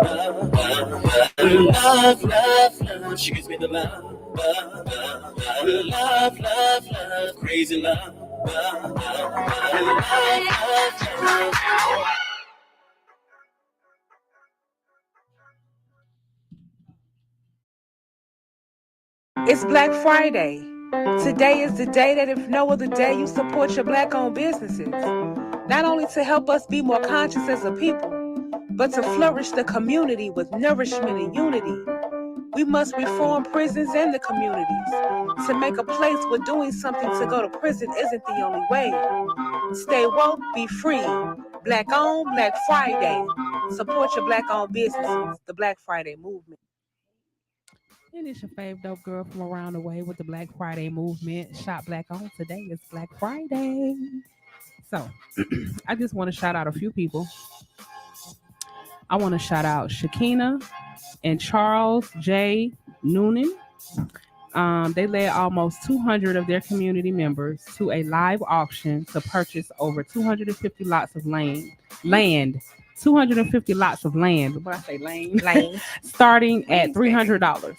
Love, love, love. She gives me the love. Love, love, love. Crazy love. Love, love, love. It's Black Friday. Today is the day that if no other day you support your Black-owned businesses. Not only to help us be more conscious as a people, but to flourish the community with nourishment and unity. We must reform prisons and the communities to make a place where doing something to go to prison isn't the only way. Stay woke, be free. Black-owned, Black Friday. Support your Black-owned businesses. The Black Friday movement. And it's your fave dope girl from around the way with the Black Friday movement. Shop Black on. Today is Black Friday. So I just want to shout out a few people. I want to shout out Shakina and Charles J. Noonan. They led almost 200 of their community members to a live auction to purchase over 250 lots of land. 250 lots of land. What I say, land? Starting at $300.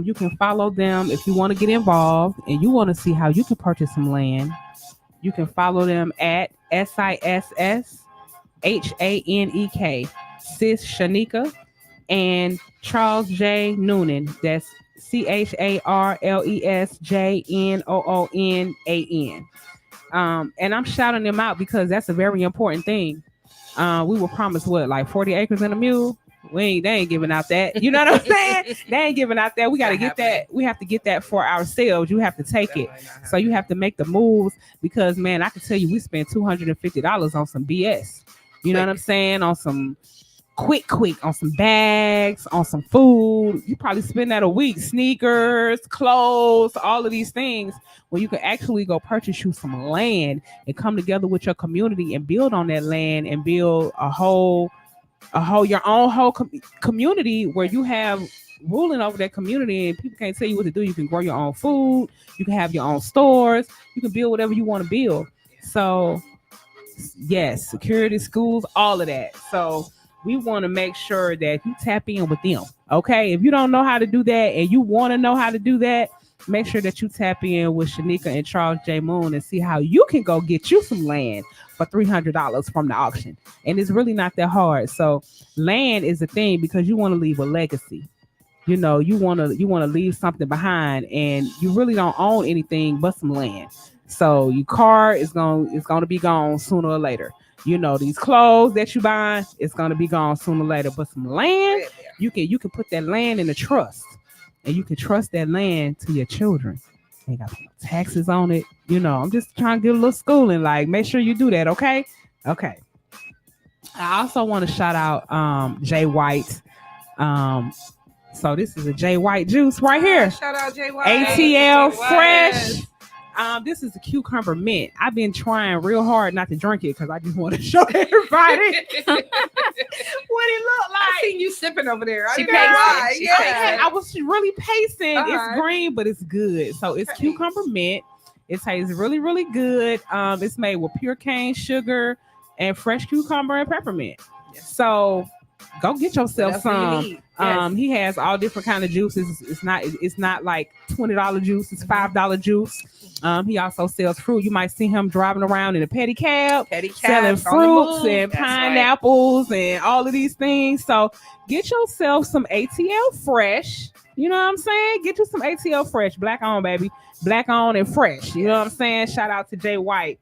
You can follow them if you want to get involved and you want to see how you can purchase some land. You can follow them at SISSHANEK, Sis Shanika, and Charles J. Noonan. That's CHARLESJNOONAN. And I'm shouting them out because that's a very important thing. We were promised like 40 acres and a mule. They ain't giving out that. You know what I'm saying? They ain't giving out that. We got to get that. We have to get that for ourselves. You have to take it. So you have to make the moves because, man, I can tell you we spent $250 on some BS. You know what I'm saying? On some quick, on some bags, on some food. You probably spend that a week. Sneakers, clothes, all of these things where you can actually go purchase you some land and come together with your community and build on that land and build your own community where you have ruling over that community and people can't tell you what to do. You can grow your own food. You can have your own stores. You can build whatever you want to build. So yes, security, schools, all of that. So we want to make sure that you tap in with them. Okay. If you don't know how to do that and you want to know how to do that, make sure that you tap in with Shanika and Charles J. Moon and see how you can go get you some land for $300 from the auction. And it's really not that hard. So land is a thing because you want to leave a legacy. You know, you want to leave something behind and you really don't own anything but some land. So your car is going to be gone sooner or later. You know, these clothes that you buy, it's going to be gone sooner or later. But some land, you can put that land in a trust. And you can trust that land to your children. They got taxes on it. You know, I'm just trying to get a little schooling. Like, make sure you do that, okay? Okay. I also want to shout out Jay White. So this is a Jay White juice right here. Shout out Jay White. ATL Fresh. This is a cucumber mint. I've been trying real hard not to drink it because I just want to show everybody what it looked like. I seen you sipping over there. I was really pacing. It's green, but it's good. So it's cucumber mint. It tastes really, really good. It's made with pure cane sugar and fresh cucumber and peppermint. Yes. So go get yourself some. Yes. He has all different kind of juices. It's not like $20 juice. It's $5 juice. He also sells fruit. You might see him driving around in a pedicab selling fruits and pineapples and all of these things. So get yourself some ATL Fresh. You know what I'm saying? Get you some ATL Fresh. Black on, baby. Black on and fresh. You know what I'm saying? Shout out to Jay White.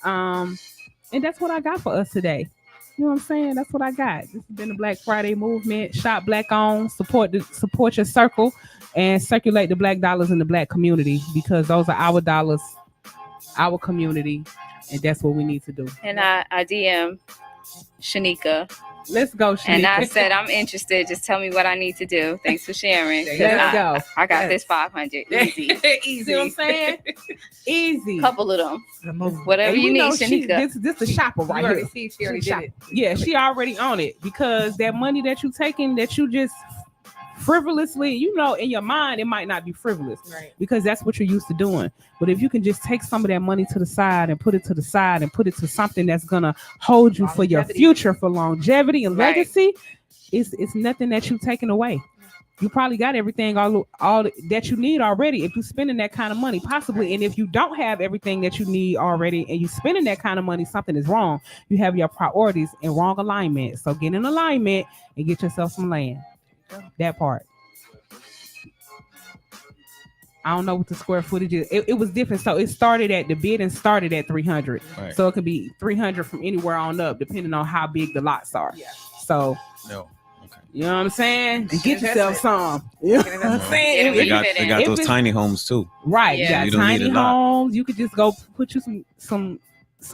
And that's what I got for us today. You know what I'm saying? That's what I got. This has been the Black Friday movement. Shop Black on. Support your circle and circulate the black dollars in the black community because those are our dollars, our community, and that's what we need to do. And I DM Shanika. Let's go, Shanika. And I said, I'm interested. Just tell me what I need to do. Thanks for sharing. Let's go. I got this 500. Easy. Easy. See what I'm saying? Easy. Couple of them. Whatever you need, Shanika. This is a shopper right here. She already did it. Yeah, she already on it because that money that you taking, that you just frivolously, you know, in your mind, it might not be frivolous, Right. because that's what you're used to doing. But if you can just take some of that money to the side and put it to the side and put it to something that's gonna hold you for your Longevity. future, for longevity and Right. legacy, it's nothing that you're taking away. You probably got everything all that you need already if you're spending that kind of money, possibly. And if you don't have everything that you need already and you're spending that kind of money, something is wrong. You have your priorities in wrong alignment. So get in alignment and get yourself some land. That part. I don't know what the square footage is. It was different. So it started at the bid and started at 300. Right. So it could be 300 from anywhere on up, depending on how big the lots are. Yeah. So No. Okay. you know what I'm saying? And get Investment. yourself some. You know what I'm saying? Yeah, They got Fit they in. got If those it's- tiny homes too. Right. Yeah. You You got don't need tiny a lot. homes. You could just go put you some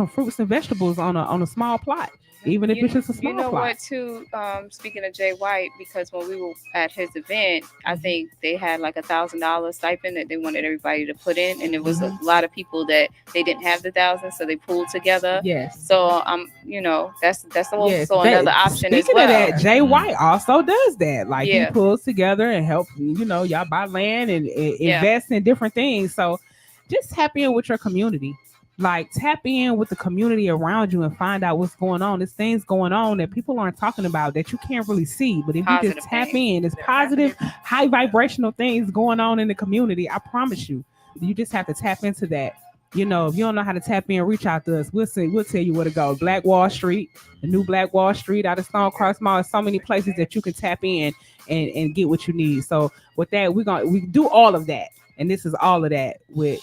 fruits and vegetables on a small plot, even if it's just a small You know plot. what, too? Speaking of Jay White, because when we were at his event, I think they had like $1,000 stipend that they wanted everybody to put in, and there was a lot of people that they didn't have the 1,000, so they pooled together. Yes. So you know, that's also Yes. another option as Speaking well. of that, Jay White also does that. Like he Yeah. pulls together and help, you know, y'all buy land and Yeah. invest in different things. So just tap in with your community. Like tap in with the community around you and find out what's going on. There's things going on that people aren't talking about that you can't really see. But if you Positive just tap things. in, there's positive, high vibrational things going on in the community. I promise you. You just have to tap into that. You know, if you don't know how to tap in, reach out to us. We'll tell you where to go. Black Wall Street, the new Black Wall Street out of Stonecross Mall. There's so many places that you can tap in and get what you need. So with that, we do all of that. And this is all of that with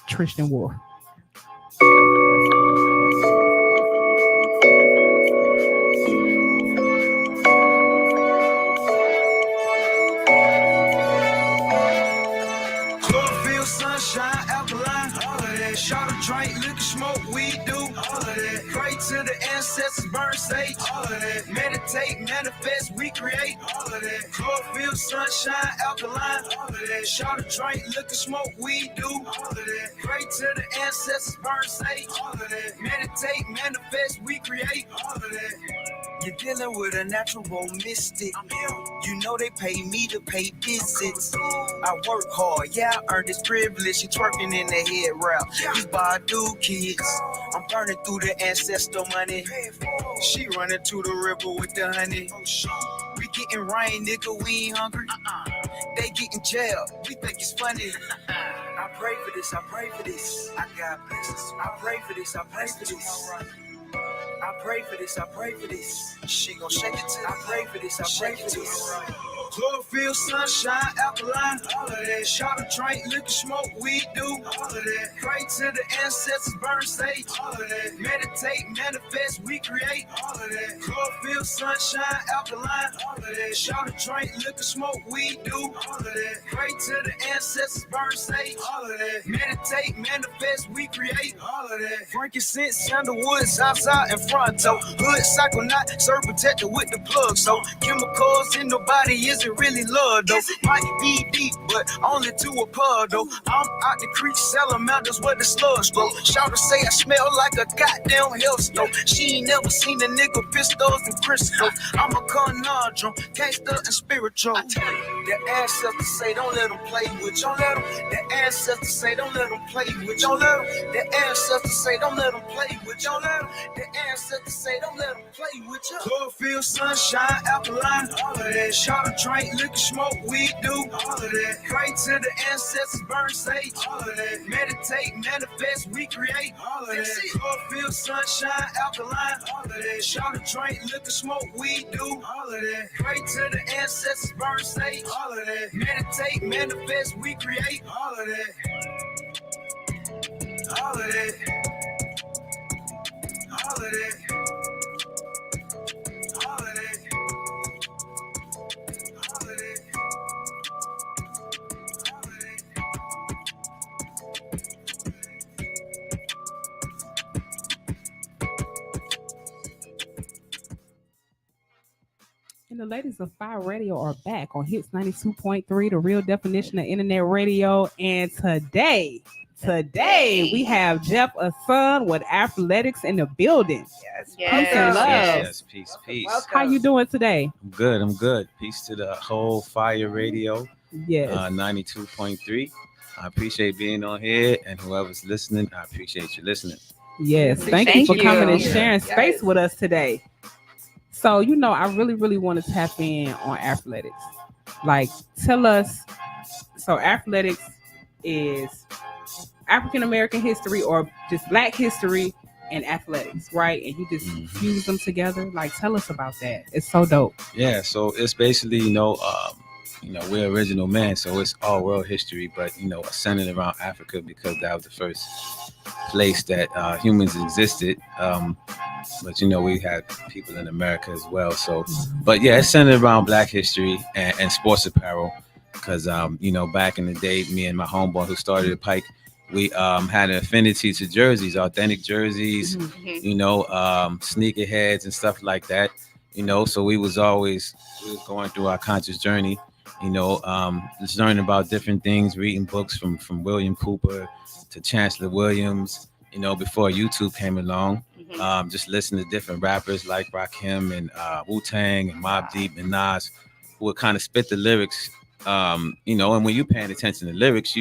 Tristan Wolf. Chlorophyll, sunshine, alkaline, all of that. Shot a drink, liquor, smoke, weed, do all of that. Pray to the ancestors, burn sage, all of that. Meditate, manifest, we create, all of that. Chlorophyll, sunshine, alkaline, all of that. Shot a drink, liquor, smoke, weed, do all of that. Pray to the ancestors, burn sage, all of that. Meditate, manifest, we create, all of that. You're dealing with a natural mystic. You know they pay me to pay visits. I work hard, yeah, I earned this privilege. She twerking in the head wrap. These Badu kids, I'm burning through the ancestor money. She running to the river with the honey. We getting rain, nigga, we ain't hungry. They getting jail, we think it's funny. I pray for this, I pray for this. I got blessings. I pray for this, I pray for this. I pray for this, I pray for this. She gon' shake it till I pray for this, I pray for this. Chlorophyll, sunshine, alkaline, all of that. Shot a drink, liquor, smoke, weed, do all of that. Pray to the ancestors, burn sage, all of that. Meditate, manifest, we create, all of that. Chlorophyll, sunshine, alkaline, all of that. Shot a drink, liquor, smoke, weed, do all of that. Pray to the ancestors, burn sage, all of that. Meditate, manifest, we create, all of that. Frankincense, sandalwood, salsa, and fronto. Hood, psychonaut, serve protector with the plug. So chemicals in the body isn't really love though. Might be deep, but only to a pub though. I'm out the creek, salamanders where the slugs grow. Shout to say I smell like a goddamn hell stove. She ain't never seen a nigga pistols and crystals. I'm a conundrum, gangster and spiritual. The ancestors say don't let them play with you. The ancestors say don't let them play with you. The ancestors say don't let them play with you. The ancestors say don't let them play with you. Chlorophyll, sunshine, alkaline, all of that. Shot a drink, liquor, smoke, weed, do all of that. Pray to the ancestors, burn sage, all of that. Meditate, manifest, we create, all of that. Chlorophyll, sunshine, alkaline, all of that. Shot a drink, liquor, smoke, weed, do all of that. Pray to the ancestors, burn sage, all of that. Meditate, manifest, we create, all of that. All of that. All of that. All of that. All of that. And the ladies of FIYE Radio are back on Hits 92.3, the real definition of internet radio. And today Today we have Jeff Asun with athletics in the building. Yes. Yes, Peace and love. Yes, peace, peace. Welcome. How you doing today? I'm good. Peace to the whole FIYE Radio, Yes. 92.3. I appreciate being on here, and whoever's listening, I appreciate you listening. Yes. Thank you Thank for coming and you. sharing Yes. space with us today. So, I really want to tap in on athletics. Like, tell us, so athletics is African American history or just Black history and athletics, right? And you just Mhm. fuse them together. Like, tell us about that. It's so dope. Yeah, so it's basically, we're original man, so it's all world history, but centered around Africa because that was the first place that humans existed. But we had people in America as well. So, but yeah, it's centered around Black history and sports apparel. Because back in the day, me and my homeboy who started the Pike, we had an affinity to jerseys, authentic jerseys, sneakerheads and stuff like that. So we was going through our conscious journey. Just learning about different things, reading books from William Cooper to Chancellor Williams. Before YouTube came along. Just listen to different rappers like Rakim and Wu-Tang and Mobb Deep and Nas, who would kind of spit the lyrics. And when you're paying attention to lyrics,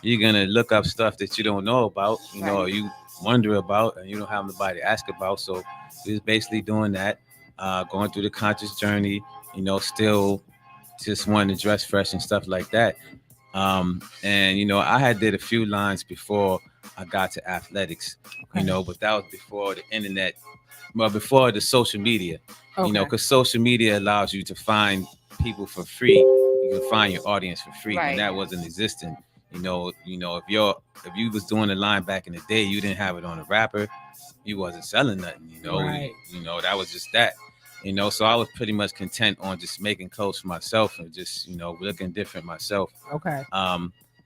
you're gonna look up stuff that you don't know about, or you wonder about, and you don't have nobody to ask about. So we was basically doing that, going through the conscious journey. Still just wanting to dress fresh and stuff like that. And I had did a few lines before I got to athletics, but that was before the internet, before the social media, because social media allows you to find people for free. You can find your audience for free, Right. and that wasn't existing. If you was doing a line back in the day, you didn't have it on a rapper, you wasn't selling nothing. Right. That was just that. So I was pretty much content on just making clothes for myself and just looking different myself. Okay.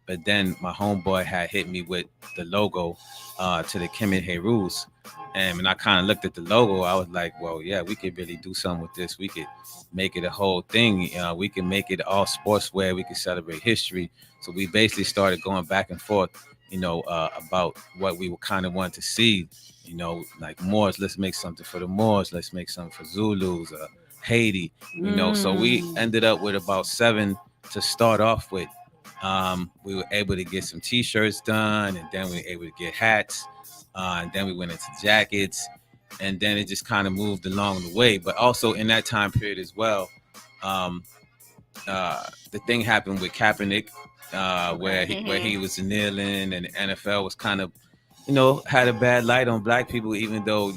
But then my homeboy had hit me with the logo to the Kim and Hey rules. And when I kind of looked at the logo, I was like, well, yeah, we could really do something with this. We could make it a whole thing. We can make it all sportswear. We could celebrate history. So we basically started going back and forth, about what we would kind of want to see. Like Moors, let's make something for the Moors. Let's make something for Zulus, Haiti. So we ended up with about 7 to start off with. We were able to get some T-shirts done, and then we were able to get hats, and then we went into jackets, and then it just kind of moved along the way. But also in that time period as well, the thing happened with Kaepernick, where he was kneeling, and the NFL was kind of, had a bad light on Black people, even though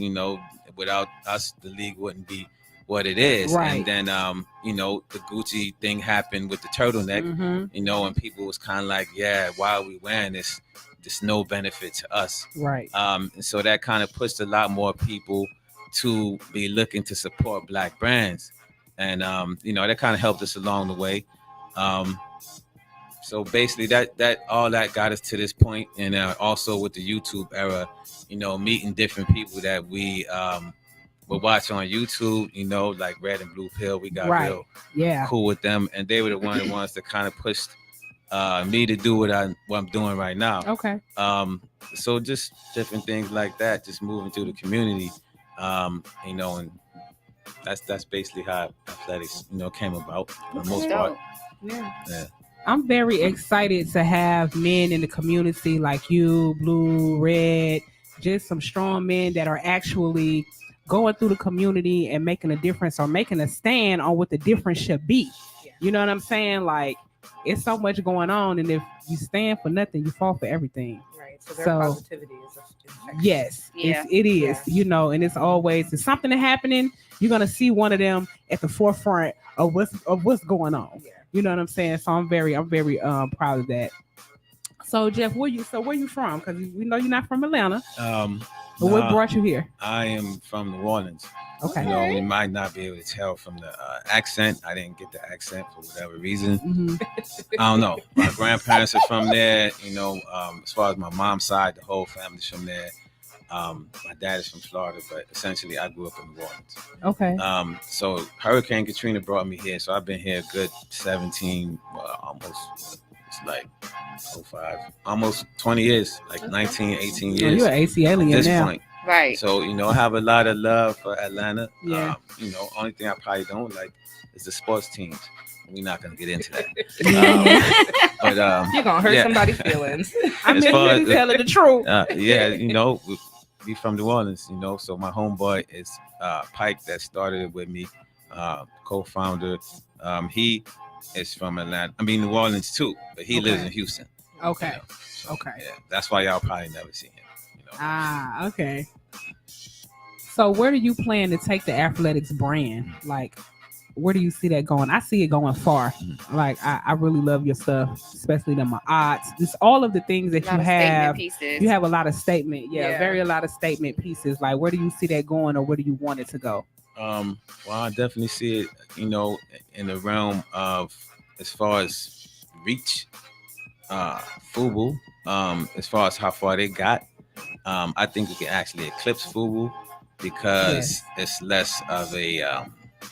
without us the league wouldn't be what it is. Right. And then the Gucci thing happened with the turtleneck, and people was kind of like, yeah, why are we wearing this? There's no benefit to us. Right. And so that kind of pushed a lot more people to be looking to support Black brands. And that kind of helped us along the way. So basically that all that got us to this point. And also with the YouTube era, meeting different people that we would watch on YouTube, like Red and Blue Pill. We got real cool with them, and they were the ones that kind of pushed me to do what I'm doing right now. Okay. So just different things like that, just moving through the community, and that's basically how athletics, came about for the most part. Yeah. I'm very excited to have men in the community like you, Blue, Red, just some strong men that are actually going through the community and making a difference or making a stand on what the difference should be. Yeah. You know what I'm saying? Like, it's so much going on, and if you stand for nothing, you fall for everything. Right. So their positivity is infectious. Yes, Yeah. it is, and it's always, if something is happening, you're going to see one of them at the forefront of what's going on. Yeah. You know what I'm saying? So I'm very proud of that. So Jeff, where you from? Because we know you're not from Atlanta. But what brought you here? I am from New Orleans. Okay. You might not be able to tell from the accent. I didn't get the accent for whatever reason. Mm-hmm. I don't know. My grandparents are from there. As far as my mom's side, the whole family's from there. My dad is from Florida, but essentially I grew up in New Orleans. Okay. So Hurricane Katrina brought me here. So I've been here a good 17, almost, it's like 05, almost 20 years, like 19, 18 You're years an AC alien at this now. point. Right. So, I have a lot of love for Atlanta. Yeah. Only thing I probably don't like is the sports teams. We're not going to get into that. But You're gonna hurt somebody's feelings. I As mean, far he's as- telling the truth. we from New Orleans, so my homeboy is Pike that started it with me, co-founder. He is from Atlanta. I mean, New Orleans too, but he lives in Houston. Okay. So, Okay. Yeah, that's why y'all probably never see him. Ah, okay. So where do you plan to take the athletics brand? Like, where do you see that going? I see it going far. Like, I really love your stuff, especially the odds. Just all of the things that A lot you of have. statement pieces. You have a lot of statement, Yeah. a lot of statement pieces. Like, where do you see that going, or where do you want it to go? Well, I definitely see it, in the realm of as far as reach, FUBU, as far as how far they got. I think we can actually eclipse FUBU because it's less of a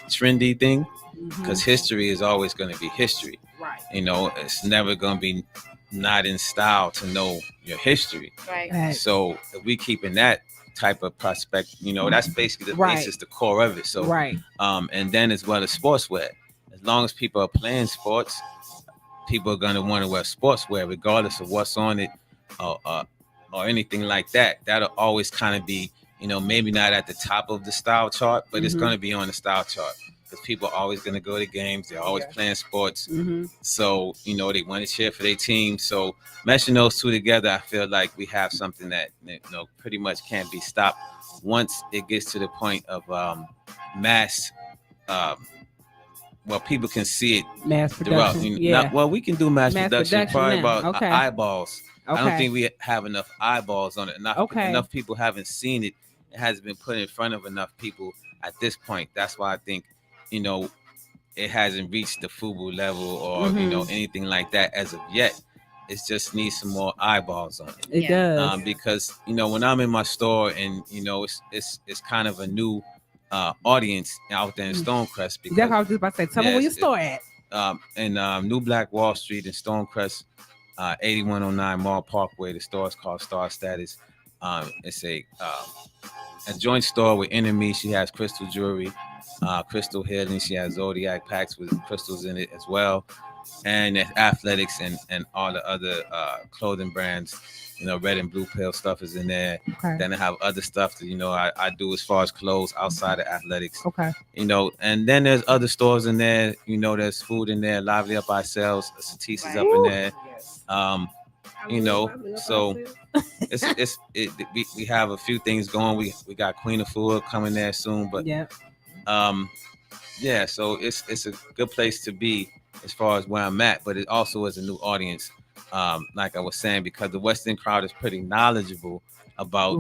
trendy thing. Because history is always going to be history. Right. It's never going to be not in style to know your history. Right. So if we keeping that type of prospect, that's basically the basis, the core of it. So, right. And then as well as sportswear. As long as people are playing sports, people are going to want to wear sportswear, regardless of what's on it or anything like that. That'll always kind of be, maybe not at the top of the style chart, but it's going to be on the style chart. Because people are always going to go to games. They're always playing sports. So, they want to cheer for their team. So meshing those two together, I feel like we have something that, pretty much can't be stopped once it gets to the point of mass, people can see it. Mass production. We can do mass production probably now. about eyeballs. I don't think we have enough eyeballs on it. Enough people haven't seen it. It hasn't been put in front of enough people at this point. That's why I think, it hasn't reached the FUBU level or, anything like that as of yet. It just needs some more eyeballs on it. It does. Because, when I'm in my store and, it's kind of a new audience out there in Stonecrest. Because, that's what I was just about to say. Tell me where your store at. In New Black Wall Street in Stonecrest, 8109 Mall Parkway. The store is called Star Status. It's a joint store with Enemy. She has crystal jewelry, crystal healing. She has Zodiac packs with crystals in it as well. And athletics and all the other clothing brands. Red and blue pill stuff is in there. Okay. Then I have other stuff that, I do as far as clothes outside of athletics. Okay. And then there's other stores in there. There's food in there. Lively Up Ourselves. Satissa's up in there. So we have a few things going. We got Queen of Food coming there soon, but so it's a good place to be as far as where I'm at, but it also is a new audience. Like I was saying, because the Western crowd is pretty knowledgeable about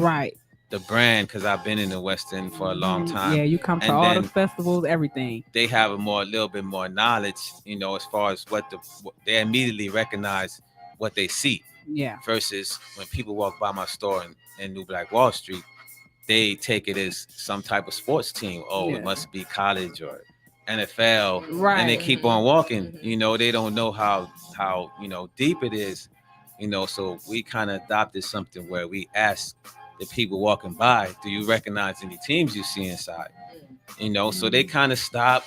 the brand, because I've been in the Western for a long time. Yeah, you come to all the festivals, everything. They have a little bit more knowledge, as far as what they immediately recognize what they see. Yeah. Versus when people walk by my store in New Black Wall Street, they take it as some type of sports team. It must be college or NFL. Right. And they keep on walking. They don't know how deep it is. So we kind of adopted something where we ask the people walking by, do you recognize any teams you see inside? So they kind of stop.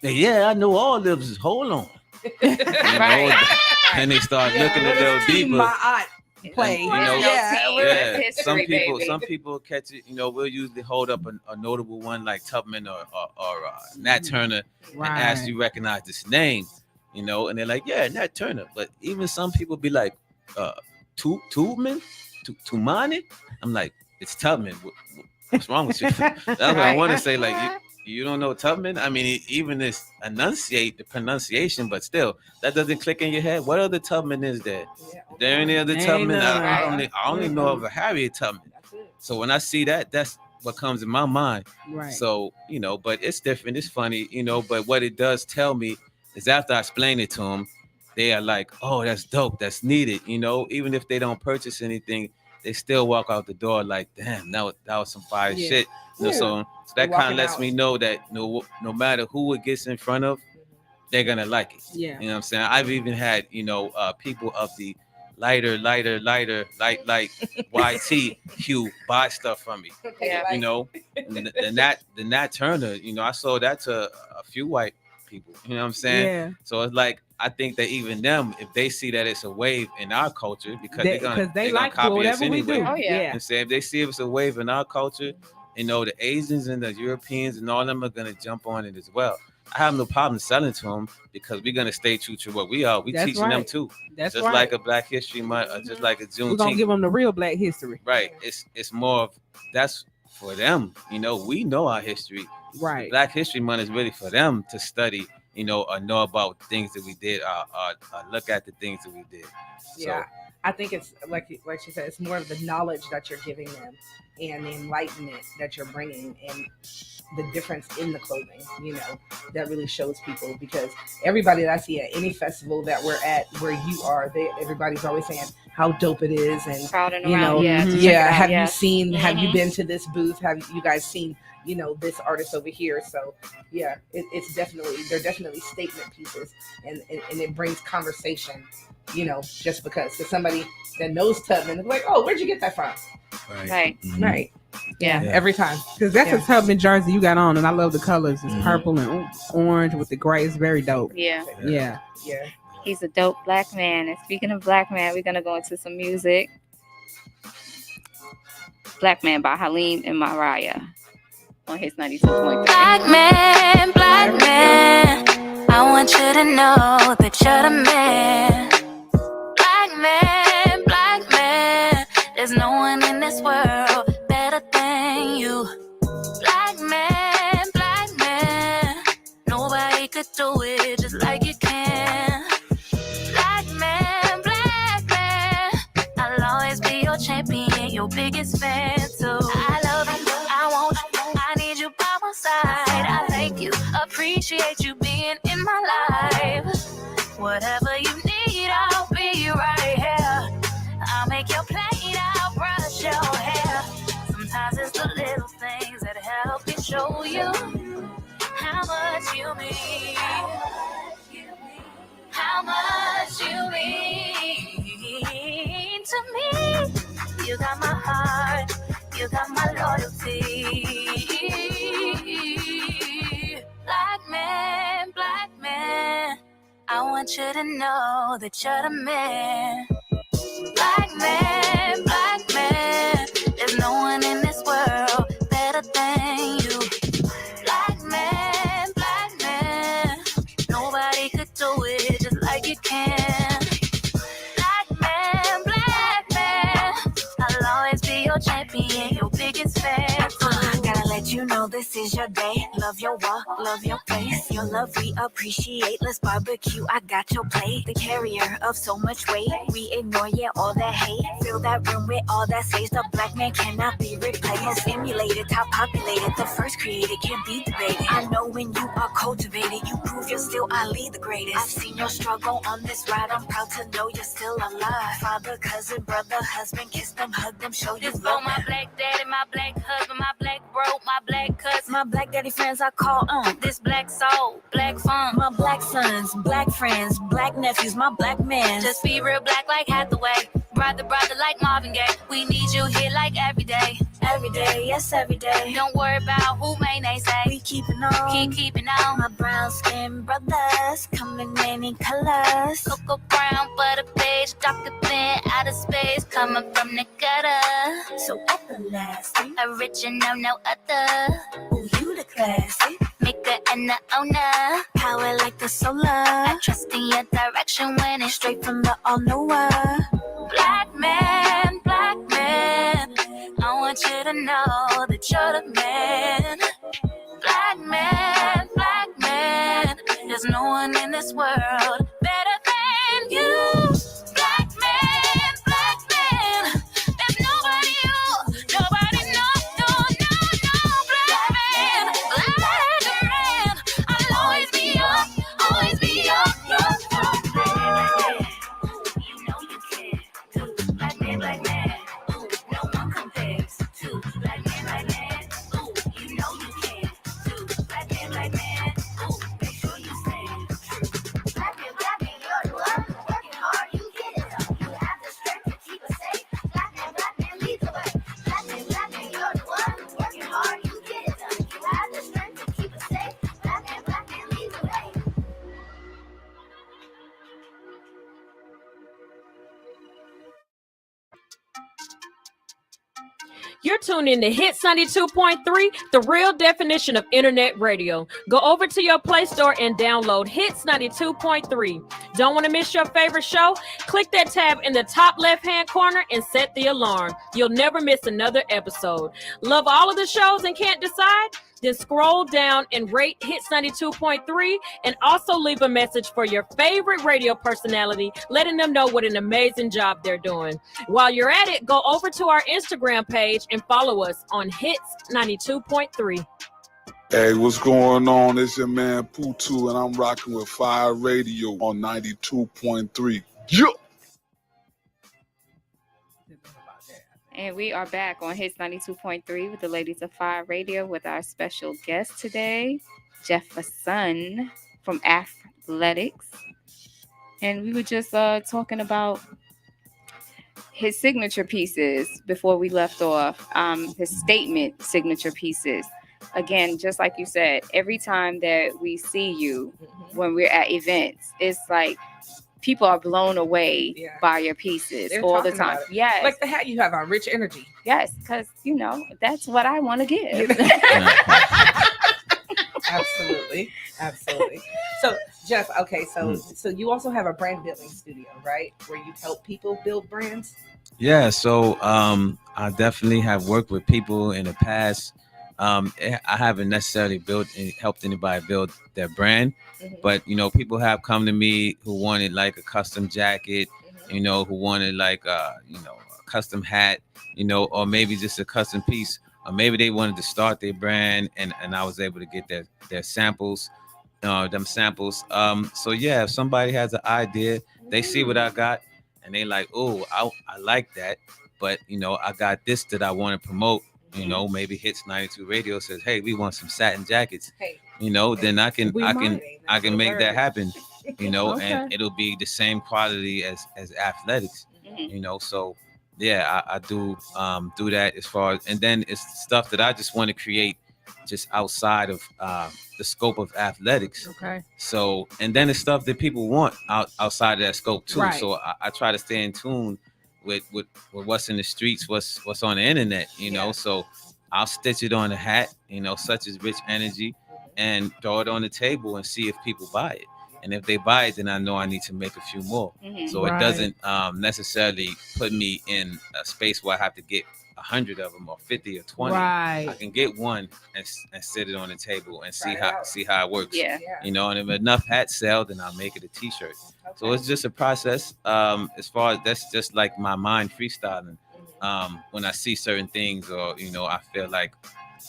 I know all of this. Hold on. And they start looking a little deeper. My aunt played. Some people catch it. We'll usually hold up a notable one like Tubman or Nat Turner and ask, you recognize this name? And they're like, yeah, Nat Turner. But even some people be like, Tubman, Tumani. I'm like, it's Tubman. What's wrong with you? That's what I want to say. Like, you don't know Tubman? I mean, even this enunciate the pronunciation, but still, that doesn't click in your head. What other Tubman is there? Is there any other Tubman? I only know of a Harriet Tubman. So when I see that, that's what comes in my mind. Right. So, but it's different. It's funny, but what it does tell me is after I explain it to them, they are like, oh, that's dope. That's needed. Even if they don't purchase anything, they still walk out the door like, damn, that was some fire shit. So that kind of lets me know that no matter who it gets in front of, they're gonna like it. Yeah. You know what I'm saying? I've even had, people of the lighter, like YT Q, buy stuff from me. Yeah. You know, and then Nat Turner, you know, I sold that to a few white people. You know what I'm saying? Yeah. So it's like I think that even them, if they see that it's a wave in our culture, because They they're like gonna copy us whatever we anyway. do. Oh, yeah. And say if they see it's a wave in our culture, you know, the Asians and the Europeans and all them are gonna jump on it as well. I have no problem selling to them because we're gonna stay true to what we are. We That's teaching them right. too. That's Just right. like a Black History Month, or just like a We're gonna Juneteenth. give them the real Black history. Right. It's more of that's for them. You know, we know our history. Right. Black History Month is really for them to study, you know, or know about things that we did, or look at the things that we did. Yeah, I think it's like she said, it's more of the knowledge that you're giving them and the enlightenment that you're bringing, and the difference in the clothing, you know, that really shows people. Because everybody that I see at any festival that we're at, where you are, everybody's always saying how dope it is, and Crowding you around. know, Yeah. to check it yeah. out, Have yeah. you seen? Have you Mhm. been to this booth? Have you guys seen? You know, this artist over here. So yeah, it's definitely, they're definitely statement pieces, and it brings conversation. You know, just because somebody that knows Tubman is like, oh, where'd you get that from? Right. Mhm. Right. Yeah. Every time. Because that's Yeah. a Tubman jersey you got on, and I love the colors. It's Mhm. purple and orange with the gray. It's very dope. Yeah. Yeah. Yeah. He's a dope Black man. And speaking of Black man, we're gonna go into some music. Black Man by Halim and Mariah on his 92.3. Black man, I want you to know that you're the man. Black man, there's no one in this world better than you. Black man, nobody could do it just like you can. Black man, I'll always be your champion, your biggest fan too. I love you, I want you, I need you by my side. I thank you, appreciate you being in my life. Whatever you need, I'll be right here. I'll make your plate, I'll brush your hair. Sometimes it's the little things that help me show you how much you mean. How much you mean to me. You got my heart, you got my loyalty. Black man, I want you to know that you're the man. Black man, there's no one in this world better than you. Black man, nobody could do it just like you can. Black man, I'll always be your champion, your biggest fan. Gotta let you know this is your day. Love your walk, love your face. Your love we appreciate. Let's barbecue, I got your plate. The carrier of so much weight. We ignore, yeah, all that hate. Fill that room with all that sage. The black man cannot be replaced. Most emulated, top populated. The first created, can't be debated. I know when you are cultivated, you prove you're still Ali the greatest. I've seen your struggle on this ride. I'm proud to know you're still alive. Father, cousin, brother, husband, kiss them, hug them, show you love. My black daddy, my black husband, my black bro, my black cousin, my black daddy friends I call this black soul, black fun. My black sons, black friends, black nephews, my black man. Just be real black like Hathaway. Brother like Marvin Gaye. We need you here like every day. Every day, yes, every day. Don't worry about who may say. We keeping on. Keeping on. My brown skin brothers come in many colors. Cocoa brown, butter beige, Dr. Thin, outer space, coming from the gutter. So everlasting, original, no other. Ooh, you the classic. Maker and the owner. Power like the solar. I trust in your direction when it's straight from the all-knower. Black man, I want you to know that you're the man. Black man, there's no one in this world better than you. Black man, there's nobody nobody, no. Black man, I'll always be yours. You know you can. Black man, ooh, no one compares to black man, ooh, you know you can. To black man, ooh, make sure you stand true. Black man, You're tuned in to Hits 92.3, the real definition of internet radio. Go over to your Play Store and download Hits 92.3. Don't want to miss your favorite show? Click that tab in the top left-hand corner and set the alarm. You'll never miss another episode. Love all of the shows and can't decide? Then scroll down and rate Hits 92.3 and also leave a message for your favorite radio personality, letting them know what an amazing job they're doing. While you're at it, go over to our Instagram page and follow us on Hits 92.3. Hey, what's going on? It's your man Putu, and I'm rocking with FIYE Radio on 92.3. Yeah. And we are back on Hits 92.3 with the ladies of FIYE Radio with our special guest today, Jefferson from Athletics. And we were just talking about his signature pieces before we left off, his statement signature pieces. Again, just like you said, every time that we see you when we're at events, it's like people are blown away by your pieces all the time. Yes. Like the hat you have on, rich energy. Yes, because, you know, that's what I want to give. Absolutely. Absolutely. So, Jeff, okay, so you also have a brand building studio, right? Where you help people build brands? Yeah, so I definitely have worked with people in the past. I haven't necessarily helped anybody build their brand, but people have come to me who wanted like a custom jacket, who wanted like a custom hat, or maybe just a custom piece, or maybe they wanted to start their brand, and I was able to get their samples, So yeah, if somebody has an idea, they see what I got, and they like, oh, I like that, but I got this that I want to promote. Maybe Hits 92 Radio says, hey, we want some satin jackets. Hey, then I can make that happen. And it'll be the same quality as Athletics. So yeah, I do that as far as, and then it's stuff that I just want to create just outside of the scope of Athletics. Okay. So, and then it's stuff that people want outside of that scope too. Right. So I try to stay in tune with what's in the streets, what's on the internet, so I'll stitch it on a hat, such as rich energy, and throw it on the table and see if people buy it. And if they buy it, then I know I need to make a few more. So it doesn't necessarily put me in a space where I have to get 100 of them or 50 or 20. Right. I can get one and sit it on the table and see how it works. Yeah. And if enough hats sell, then I'll make it a t-shirt. Okay. So it's just a process. As far as that's just like my mind freestyling. When I see certain things, or I feel like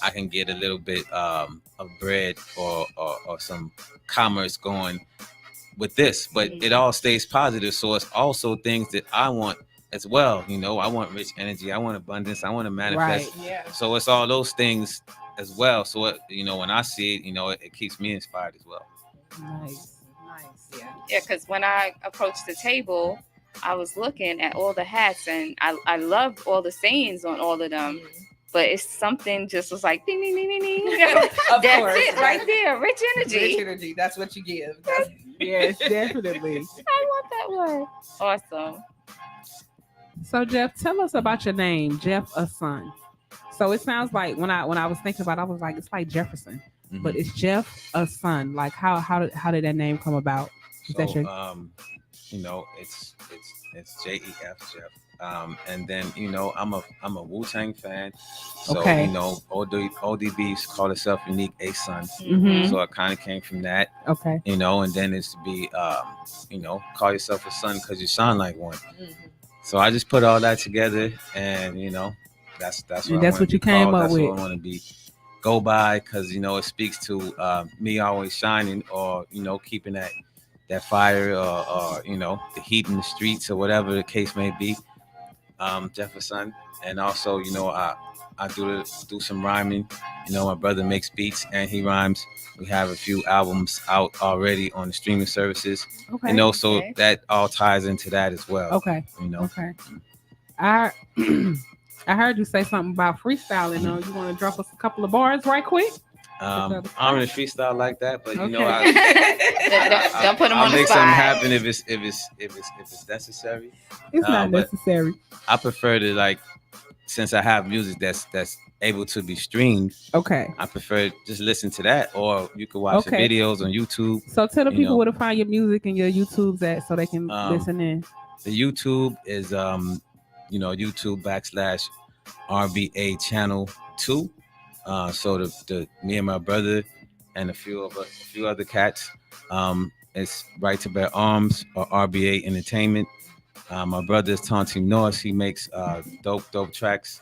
I can get a little bit of bread or some commerce going with this, but it all stays positive. So it's also things that I want as well. I want rich energy, I want abundance, I want to manifest. Right. Yeah. So it's all those things as well. So it, when I see it, it keeps me inspired as well. Nice. Yeah, because when I approached the table, I was looking at all the hats, and I loved all the sayings on all of them. But it's something just was like ding ding ding ding ding. That's it right there. Rich energy. Rich energy. That's what you give. Yes, definitely. I want that one. Awesome. So Jeff, tell us about your name, Jefferson. So it sounds like when I was thinking about it, I was like, it's like Jefferson, but it's Jefferson. Like how did that name come about? Is that your... it's JEF, Jeff. And then I'm a Wu-Tang fan, so okay. ODBs call itself Unique A Son. So it kind of came from that. Okay. And then it's to be call yourself a son because you sound like one. So I just put all that together, and that's what you came up with. That's what I want to be go by, because it speaks to me always shining, or keeping that fire, or the heat in the streets, or whatever the case may be. Jefferson. And also I do some rhyming. My brother makes beats and he rhymes. We have a few albums out already on the streaming services. Okay. So that all ties into that as well. Okay. Okay. I heard you say something about freestyling. You want to drop us a couple of bars right quick? I'm in a freestyle like that, but don't put them I'll on the make spot. something happen if it's necessary. It's not necessary. I prefer to like since I have music that's able to be streamed, Okay. I prefer just listen to that, or you can watch the Okay. videos on YouTube. So tell the You people know. where to find your music and your YouTubes at so they can listen in. The YouTube is YouTube /RBA channel 2. So the me and my brother and a few other cats. It's Right to Bear Arms or RBA Entertainment. My brother is Taunting Norris. He makes dope tracks.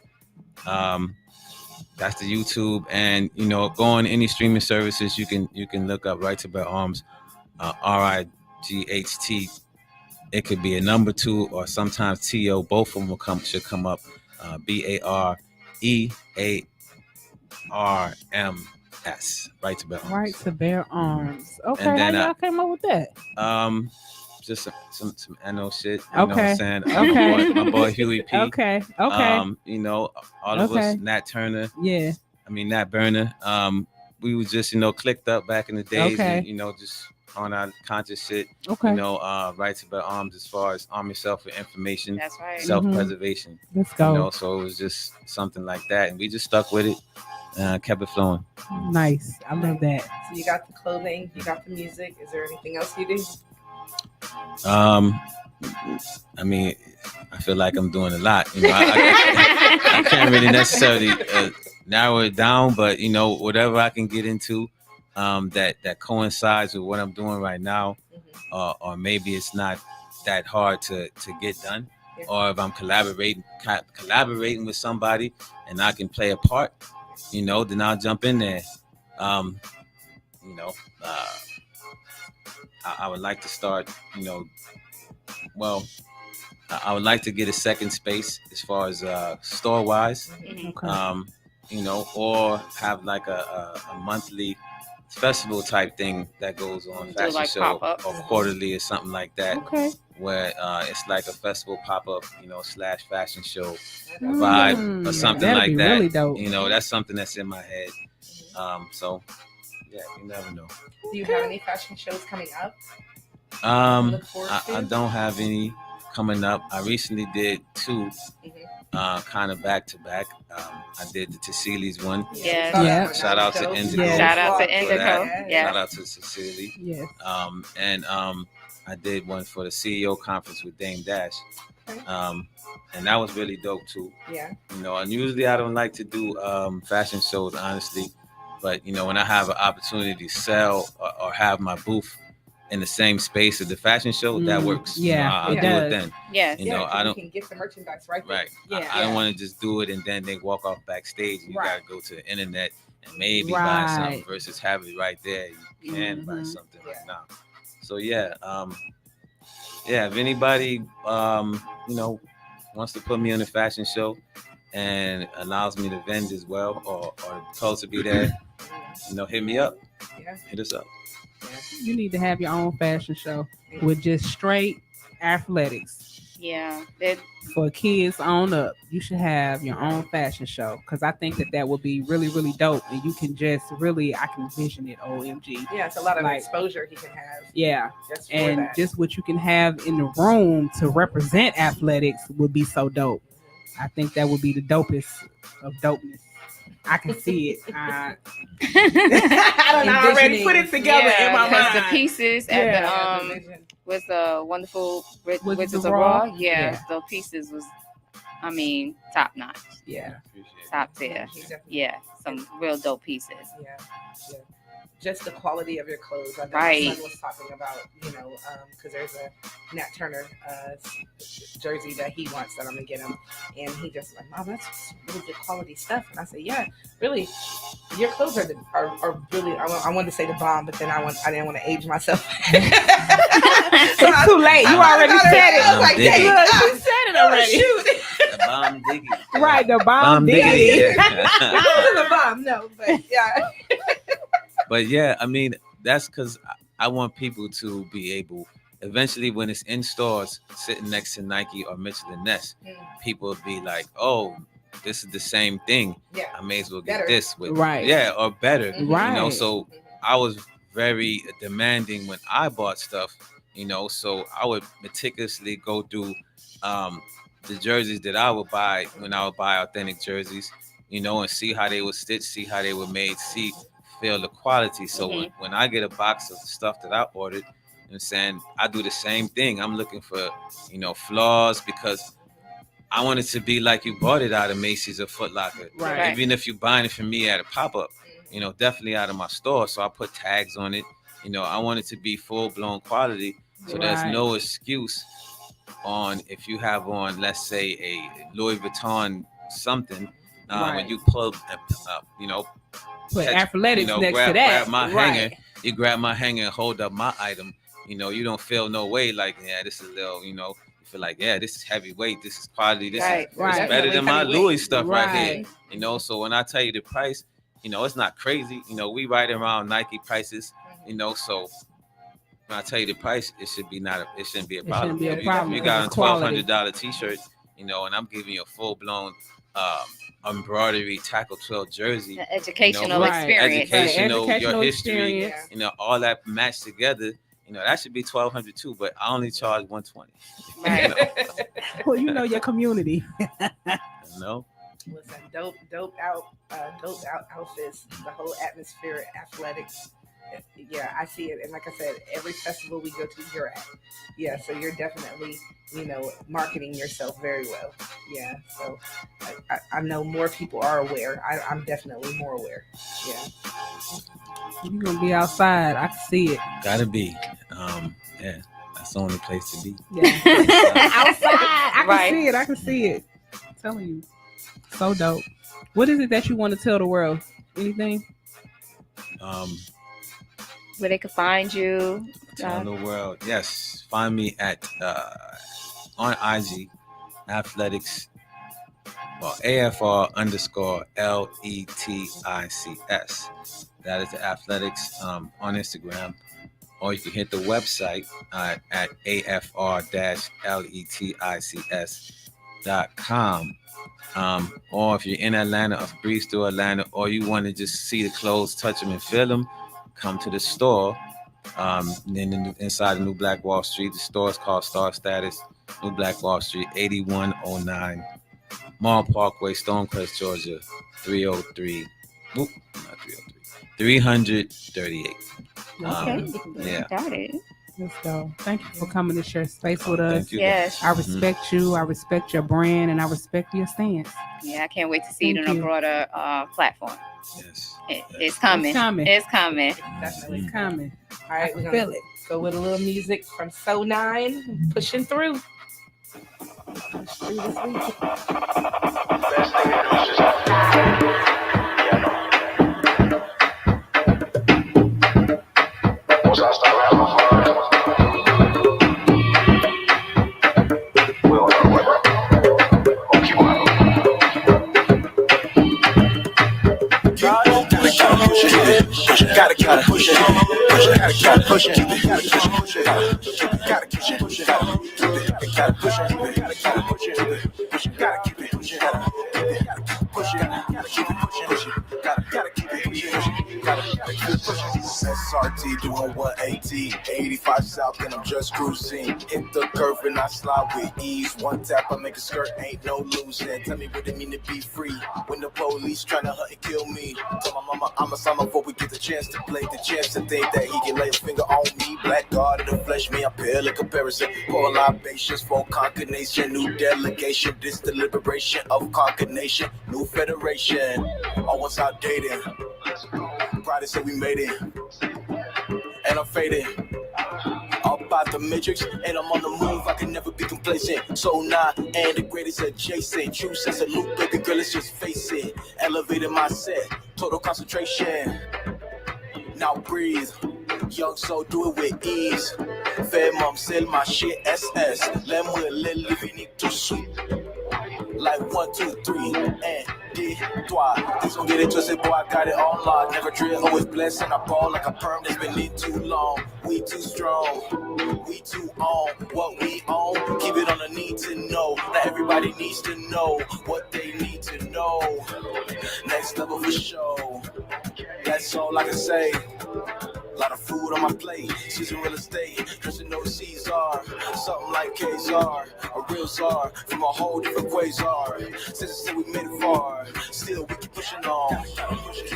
That's the YouTube, and go on any streaming services. You can look up Right to Bear Arms, RIGHT. It could be a number 2 or sometimes TO. Both of them should come up. BAREARMS. Right to Bear Arms. Right to Bear Arms. Okay, And then how y'all came up with that? Just some NO shit. Okay. You know what I'm saying? Okay. My boy Huey P. Okay. All of us, Nat Turner. Yeah. Nat Burner. We was just, clicked up back in the days. Okay. And, just on our conscious shit. Okay. Right to Bear Arms as far as arm yourself with information. That's right. Self-preservation. Let's go. So it was just something like that. And we just stuck with it. Kept it flowing. Nice. I love that. So you got the clothing, you got the music. Is there anything else you do? I feel like I'm doing a lot. I can't really necessarily narrow it down, but whatever I can get into that coincides with what I'm doing right now, or maybe it's not that hard to get done, or if I'm collaborating with somebody and I can play a part, then I'll jump in there. I would like to start, I would like to get a second space as far as store wise, or have like a monthly festival type thing that goes on, fashion like show pop-ups. or quarterly or something like that. Okay. Where it's like a festival pop-up, / fashion show vibe or something that'd like be that. really dope. That's something that's in my head. So yeah, you never know. Do you have any fashion shows coming up? I don't have any coming up. I recently did 2, kind of back to back. I did the Cecili's one. Yeah. Shout out to Indigo. Yeah. Shout out to for that. Indigo. Yeah. Shout out to Cecily. Yes. And I did one for the CEO conference with Dame Dash. And that was really dope too. Yeah. And usually I don't like to do fashion shows, honestly. But when I have an opportunity to sell or have my booth in the same space as the fashion show, that works. Yeah, I'll it do does. it then. Yes. I don't. You can get the merchandise right there. Right. Yeah. I don't want to just do it and then they walk off backstage and you Right. gotta go to the internet and maybe buy Right. something versus having it right there. You can buy something right now. So yeah, if anybody wants to put me on a fashion show and allows me to vend as well or supposed to be there, hit me up. Yeah. Hit us up. You need to have your own fashion show with just straight athletics. Yeah. For kids on up, you should have your own fashion show because I think that would be really, really dope. And you can just really, I can vision it. OMG. Yeah, it's a lot of Like- exposure he can have. Yeah. Just for And that. just what you can have in the room to represent athletics would be so dope. I think that would be the dopest of dopeness. I can see it. I don't know. I already put it together in my because mind. the pieces at the with the wonderful Wizards of Raw, the pieces was, top notch, Yeah. top tier. Yeah, some real dope pieces. Yeah. Just the quality of your clothes. I know Right. my son was talking about, because there's a Nat Turner jersey that he wants that I'm gonna get him, and he just like, Mom, that's really good quality stuff. And I said, yeah, really, your clothes are really. I wanted to say the bomb, but then I didn't want to age myself. It's too late. You already said it. I was like, dang, Look, you said it already. Shoot. The bomb diggy. Right, the bomb diggity. diggity. The bomb, no, but yeah. But yeah, that's because I want people to be able, eventually when it's in stores, sitting next to Nike or Mitchell & Ness, people would be like, oh, this is the same thing. Yeah. I may as well get Better. this with Right. Yeah, or better. Right. So I was very demanding when I bought stuff, so I would meticulously go through the jerseys that I would buy when I would buy authentic jerseys, you know, and see how they were stitched, see how they were made, feel the quality. So when I get a box of the stuff that I ordered, you know what I'm saying, I do the same thing. I'm looking for, you know, flaws because I want it to be like you bought it out of Macy's or Foot Locker. Right. Even if you're buying it from me at a pop-up, you know, definitely out of my store. So I put tags on it. You know, I want it to be full-blown quality. So there's no excuse on if you have on, let's say, a Louis Vuitton something, when you pull, you know, put athletics, you know, next to that. Grab my hanger, you grab my hanger and hold up my item. You know, you don't feel no way like, yeah, this is a little, you know, you feel like, yeah, this is heavyweight, this is quality, this is better than my Louis stuff right here. You know, so when I tell you the price, you know, it's not crazy. You know, we right around Nike prices, you know, so when I tell you the price, it shouldn't be a problem. If you got a $1,200 t-shirt, you know, and I'm giving you a full-blown embroidery tackle 12 jersey, the educational experience, educational your history, you know, all that matched together. You know, that should be $1,200 too, but I only charge $120. Right. You know? Well, you know your community. No. Listen, dope out outfits, the whole atmosphere, athletics. Yeah, I see it. And like I said, every festival we go to, you're at. Yeah, so you're definitely, you know, marketing yourself very well. Yeah, so I know more people are aware. I'm definitely more aware. Yeah. You're going to be outside. I can see it. Gotta be. Yeah, that's the only place to be. Yeah. Outside. I can see it. I'm telling you. So dope. What is it that you want to tell the world? Anything? Where they could find you. Tell the world. Yes. Find me at on IG, athletics, AFR_LETICS. That is the athletics on Instagram. Or you can hit the website at AFR-LETICS.com. Or if you're in Atlanta, or breeze through Atlanta, or you want to just see the clothes, touch them and feel them, come to the store. Then inside the New Black Wall Street, the store is called Star Status, New Black Wall Street, 8109 Mall Parkway, Stonecrest, Georgia, 303. Not 303. 338. Okay. Got it. Let's go. Thank you for coming to share space with us. Yes. I respect you. I respect your brand, and I respect your stance. Yeah, I can't wait to see it on a broader platform. Yes. It's coming. It's coming. Definitely. It's coming. All right, we're gonna go with a little music from So 9, pushing through. Push through this week. Gotta keep it pushing. Gotta keep it pushing. Gotta keep it pushing. Gotta push it. Gotta keep it pushing. Gotta keep it pushing. Gotta keep it pushing. Gotta keep it pushing. Gotta keep it pushing. SRT doing 180, 85 south, and I'm just cruising. Hit the curve and I slide with ease. One tap, I make a skirt, ain't no losing. Tell me what it mean to be free when the police tryna hunt and kill me. Tell my mama I'm a son before we get the chance to play, the chance to think that he can lay a finger on me. Black God of the flesh, me, I pale in comparison. Pour libations for conquer nation, new delegation. This the liberation of conquer nation, new federation. All once outdated. Pride said we made it, and I'm faded. All about the matrix, and I'm on the move. I can never be complacent. So now, and the greatest adjacent. True sense of loop, baby girl, let's just face it. Elevated mindset, total concentration. Now breathe, young soul, do it with ease. Fais mom, sell my shit, SS. Let me live in it too sweet. Like 1, 2, 3, and did twice. Please don't get it twisted, boy, I got it on lock. Never drill, always blessed, and I ball like a perm that's been in too long. We too strong, we too on what we own. Keep it on the need to know. Not everybody needs to know what they need to know. Next level for show. That's all I can say. Lot of food on my plate, season real estate, dressing overseas are something like K-Zar, a real czar from a whole different quasar. Since we made it far, still we keep pushing on. Gotta push it,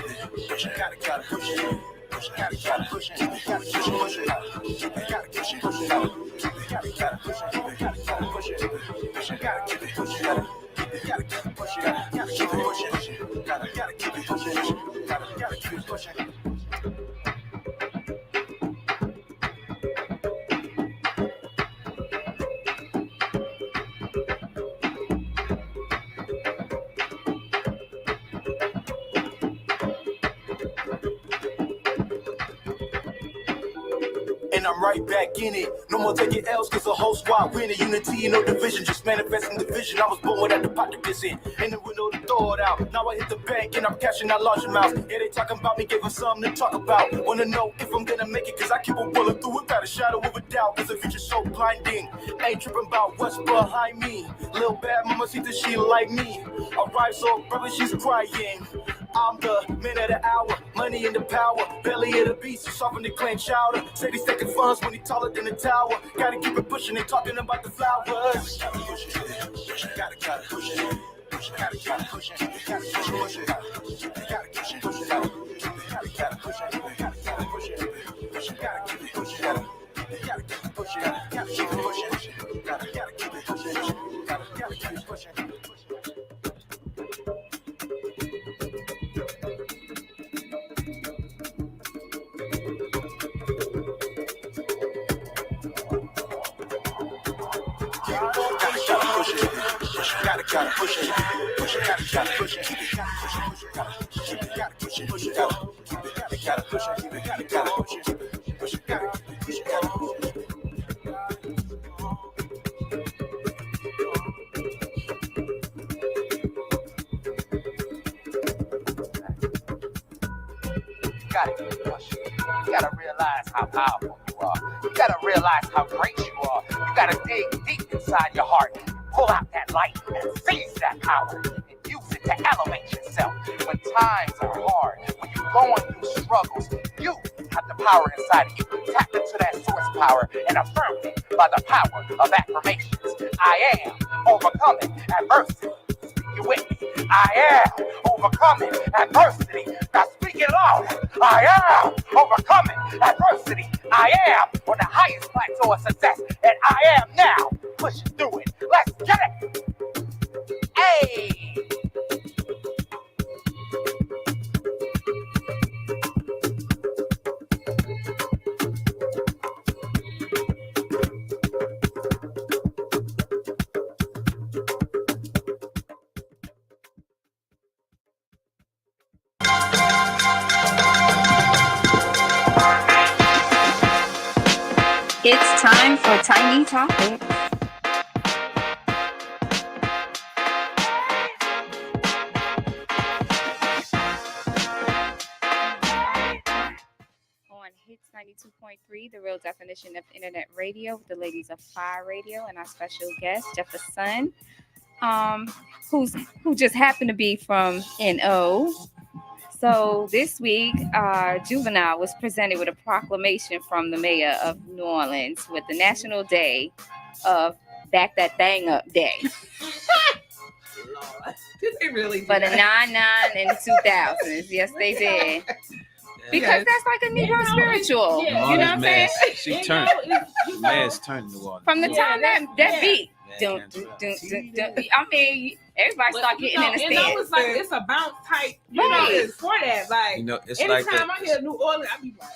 push it, gotta push it. Gotta push it, gotta push it, push it, gotta push it, push it, gotta push it, gotta push it, gotta push it, push it, gotta keep it pushing, gotta keep it pushing, gotta keep it pushing, gotta keep it pushing, gotta keep it pushing. And I'm right back in it. No more taking L's cause the whole squad winning. Unity and no division, just manifesting the vision. I was born without the pocket this in. And the window to throw it out. Now I hit the bank and I'm cashing out large amounts. Yeah, they talking about me, gave them something to talk about. Wanna know if I'm gonna make it cause I keep on pulling through without a shadow of a doubt. Cause the future's so blinding. Ain't tripping about what's behind me. Little bad mama see that she like me. Alright, so brother, she's crying. I'm the man of the hour, money in the power, belly of the beast, soft the clan chowder. Say he's taking funds when he taller than the tower. Gotta keep it pushing, they talking about the flowers. Gotta push it, gotta push it, gotta push it, gotta push it, gotta push it, gotta push it, gotta push it, gotta push it, gotta push it, gotta push it, gotta keep it pushing, gotta keep it pushing, gotta keep it pushing, gotta keep it pushing, gotta keep it pushing. Gotta push it, gotta push it, gotta push it, gotta push it, push it, gotta push it, gotta push it, push it, gotta push it, gotta push it. Gotta keep pushing. You gotta realize how powerful you are. You gotta realize how great you are. You gotta dig deep inside your heart. Pull out that light and seize that power and use it to elevate yourself. When times are hard, when you're going through struggles, you have the power inside of you. Tap into that source power and affirm it by the power of affirmations. I am overcoming adversity. Speak it with me. I am overcoming adversity. Now speak it loud. I am overcoming adversity. I am on the highest plateau of success, and I am now pushing through it. Let's get it. Hey. It's time for Tiny Topics. On Hits 92.3, the real definition of internet radio, with the ladies of FIYE Radio and our special guest, Jefferson, who just happened to be from NO. So this week, Juvenile was presented with a proclamation from the mayor of New Orleans with the National Day of Back That Thing Up Day. Lord. Did they really do For the that? 99 and 2000s. Yes, they did. Because that's like a Negro spiritual. Yeah. You know what I'm saying? She turned. Mayor's turned New Orleans. From the time that beat. Yeah, I mean, everybody start getting in the and I was stance. like, it's a bounce type, you know, Right. it's for that. Like, You know, it's like anytime I hear New Orleans, I be like,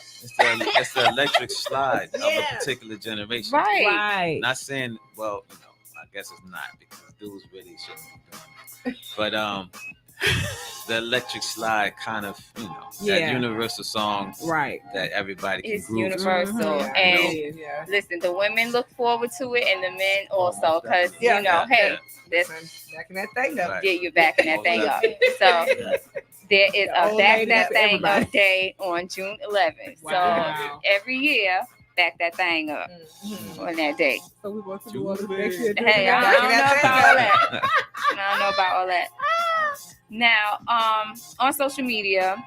it's the electric slide of a Yeah. particular generation. Right. right. Not saying, well, you know, I guess it's not because dudes really shouldn't be doing it. But the electric slide kind of, you know, Yeah. that universal song Right. that everybody can It's groove to. universal. Mhm. And Yeah. listen, the women look forward to it and the men also, because, Yeah. you know, Yeah. hey, this, Backing that thing up. Right. yeah, you're backing that thing up. So Yeah. there is The a old Back lady That for Thing everybody. Up Day on June 11th. Wow. So every year, back that thing up Mhm. on that day. So we going to New Orleans next year. Hey, I Backing don't that know thing about all up. that. I don't know about all that. Now, on social media,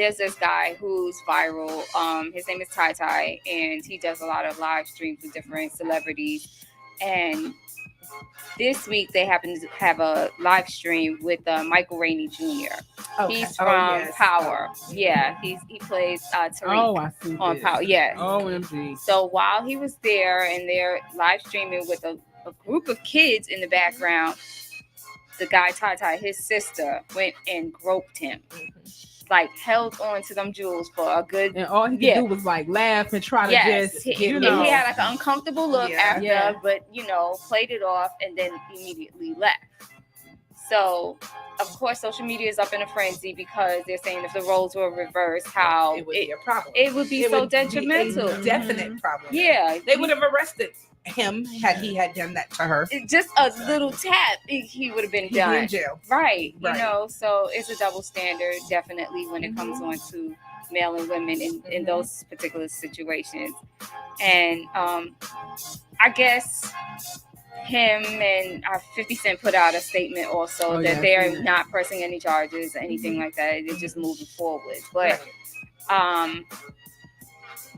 there's this guy who's viral. His name is Tai Tai, and he does a lot of live streams with different celebrities. And this week they happen to have a live stream with Michael Rainey Jr. Okay. He's from Yes. Power. Yeah, he plays Tariq I see. on this. Power. Yes. OMG. So while he was there and they're live streaming with a group of kids in the background, the guy Tai, his sister, went and groped him. Like held on to them jewels for a good. And all he could do was like laugh and try to just, he you know. had like an uncomfortable look after, Yeah. but played it off and then immediately left. So, of course, social media is up in a frenzy because they're saying if the roles were reversed, how it would be a problem. It would be so detrimental. Be a definite problem. Yeah, they would have arrested him had he had done that to her. Just a little tap, he would have been He'd be done. in jail. Right. Right. So it's a double standard, definitely, when it comes on to male and women in those particular situations. And I guess him and 50 Cent put out a statement also that they're not pressing any charges or anything like that. They're just moving forward. But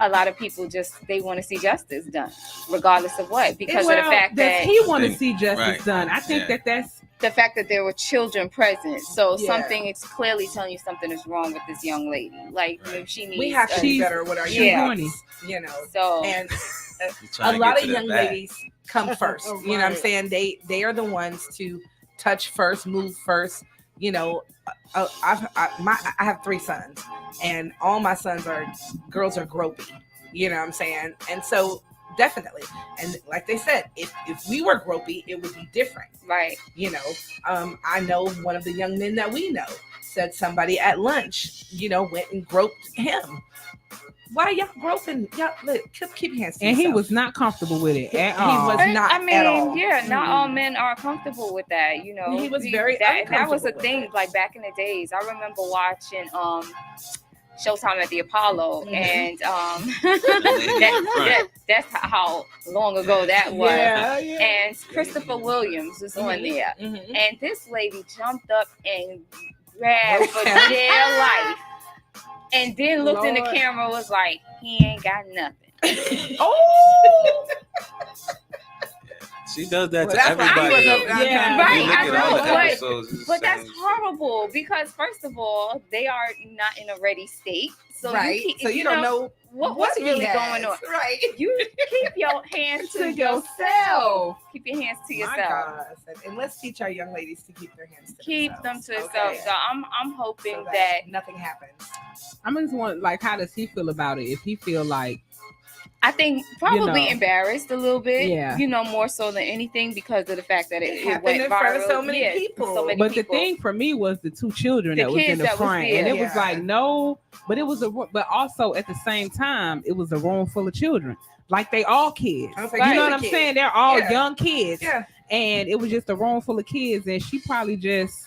a lot of people they want to see justice done, regardless of what, because of the fact that he want to see justice done. I think that's the fact that there were children present. So something is clearly telling you something is wrong with this young lady. Like she needs. We have to be better with our young ladies, So and a lot of young ladies come first. You know what I'm saying? They are the ones to touch first, move first. I have 3 sons, and all my sons girls are gropey. You know what I'm saying? And so definitely, and like they said, if we were gropey, it would be different, right? I know one of the young men that we know said somebody at lunch, went and groped him. Why y'all groping? Y'all keep your hands to and yourself. he was not comfortable with it at all. He was not. I mean, at all. not all men are comfortable with that. He was very that was a uncomfortable thing. with Like back in the days, I remember watching Showtime at the Apollo, and that's how long ago that was. And Christopher Williams was on there, and this lady jumped up and grabbed for dear life. And then looked in the camera, was like, he ain't got nothing. Oh! She does that to Well, everybody. Right. But that's horrible because, first of all, they are not in a ready state. So you don't know what's really going on. Right. You keep your hands to yourself. Keep your hands to yourself. My gosh. And let's teach our young ladies to keep their hands to them themselves. to themselves. So I'm hoping so that nothing happens. I'm just wondering, how does he feel about it? If he feel like, I think probably embarrassed a little bit. Yeah. More so than anything because of the fact that it happened went in front of viral. so many people. But the thing for me was the 2 children The that was in kids the that was front, there. and it was like no, but it was but also at the same time it was a room full of children. Like they all kids. Like, you know what I'm saying? They're all young kids. Yeah. And it was just a room full of kids, and she probably just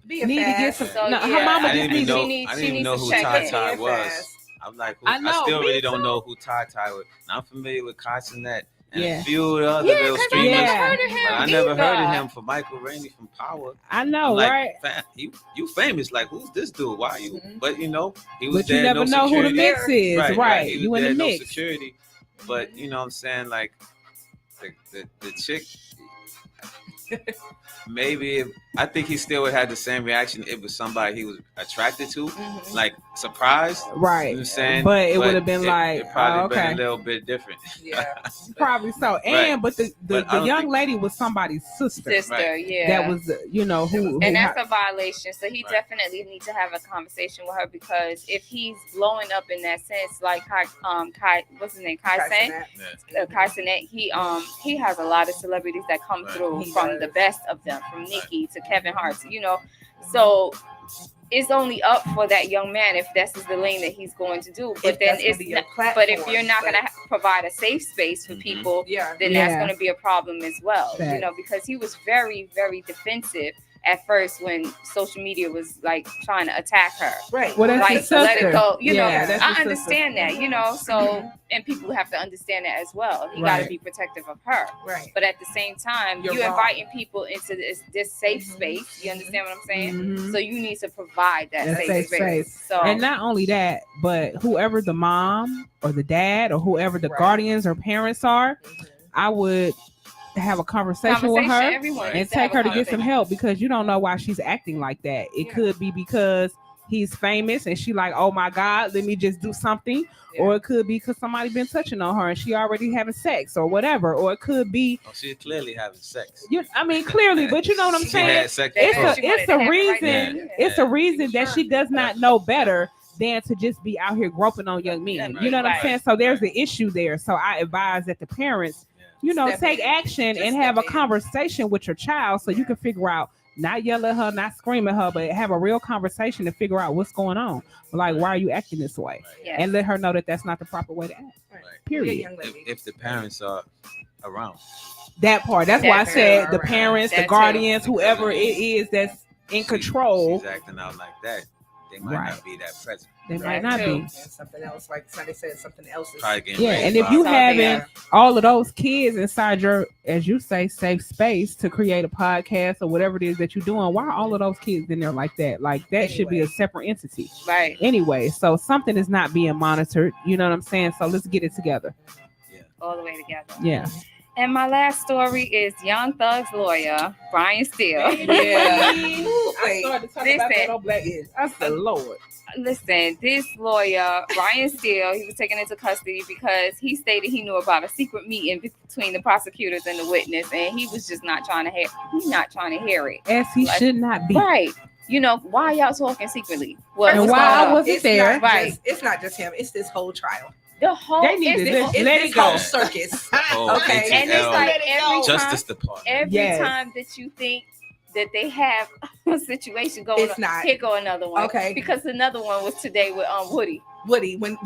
needed to get some. So, her mama I just didn't even needed. know, I didn't even know who Tai was. I'm like, I still really don't know who Tai was. I'm familiar with Carsonet and a few other little streamers. I never heard of him for Michael Rainey from Power. I know, like, right? You famous. Like, who's this dude? Why are you? But he was but there. You never know security. who the mix is, right? He was You in there, the mix. No security. But you know what I'm saying? Like, the chick. Maybe I think he still would have the same reaction if it was somebody he was attracted to, like surprised, right? You know what I'm saying? But it would have been it probably been a little bit different. Yeah, probably so. And but the young lady was somebody's sister. Yeah, that was who and that's a violation. So he definitely needs to have a conversation with her because if he's blowing up in that sense, like what's his name, Carsonet, he has a lot of celebrities that come through from the best of them, from Nicki to Kevin Hart, so it's only up for that young man if this is the lane that he's going to do. But then it's but if you're not going to provide a safe space for people, then that's going to be a problem as well. Because he was very, very defensive at first when social media was like trying to attack her. Right. Well, that's Like, his sister. let it go. You know, That's I his understand sister. that, you know, so, and people have to understand that as well. He got to Right. be protective of her. Right. But at the same time, You're you're wrong. inviting people into this safe space. You understand what I'm saying? Mhm. So you need to provide that That safe safe space. space. So, And not only that, but whoever the mom or the dad or whoever the Right. guardians or parents are, I would have a conversation with her everyone and needs to have take a her to get some conversation. help, because you don't know why she's acting like that. It Yeah. could be because he's famous and she like, oh my God, let me just do something. Yeah. Or it could be because somebody been touching on her and she already having sex or whatever. Or it could be, Oh, she's clearly having sex. I mean, clearly, but you know what I'm She saying? had sex That's before. what she wanted It's to a have it right reason. then. It's a reason that she does not know better than to just be out here groping on young men. You know what I'm Right. saying? So there's the issue there. So I advise that the parents, you know, Step take in. action Just and have a step in. conversation with your child so you can figure out, not yell at her, not scream at her, but have a real conversation to figure out what's going on. Like, why are you acting this way? Yes. And let her know that that's not the proper way to act. Right. Period. Young lady. If the parents are around. That part. That's why I That said part, the right. parents, That the too. guardians, whoever it is that's in control, She's acting out like that. They might Right. not be that present. they That might not too. be. And something else, like Sunday said, something else is Probably getting Yeah, raised and if by- you Something having else. all of those kids inside your, as you say, safe space to create a podcast or whatever it is that you're doing, why are all of those kids in there like that? Like that should be a Anyway. separate entity. Right. Anyway, so something is not being monitored. You know what I'm saying? So let's get it together. All the way together. Yeah. And my last story is Young Thug's lawyer, Brian Steele. Yeah. I started to talk Listen. about that on Black Is. I said, Lord. Listen, this lawyer, Brian Steele, he was taken into custody because he stated he knew about a secret meeting between the prosecutors and the witness, and he was just not trying to hear. He's not trying to hear it. As he Like- should not be. Right. You know, why y'all talking secretly? What And was why going I on? wasn't It's there. not Right. just, it's not just him. It's this whole trial. The whole They need to it's just the- It's let this it go. whole circus. Oh, Okay. and it's ATL, like every Justice time, Department. every Yes. time that you think that they have a situation going It's on, not. here go another one. Okay. Because another one was today with Woody. Woody, when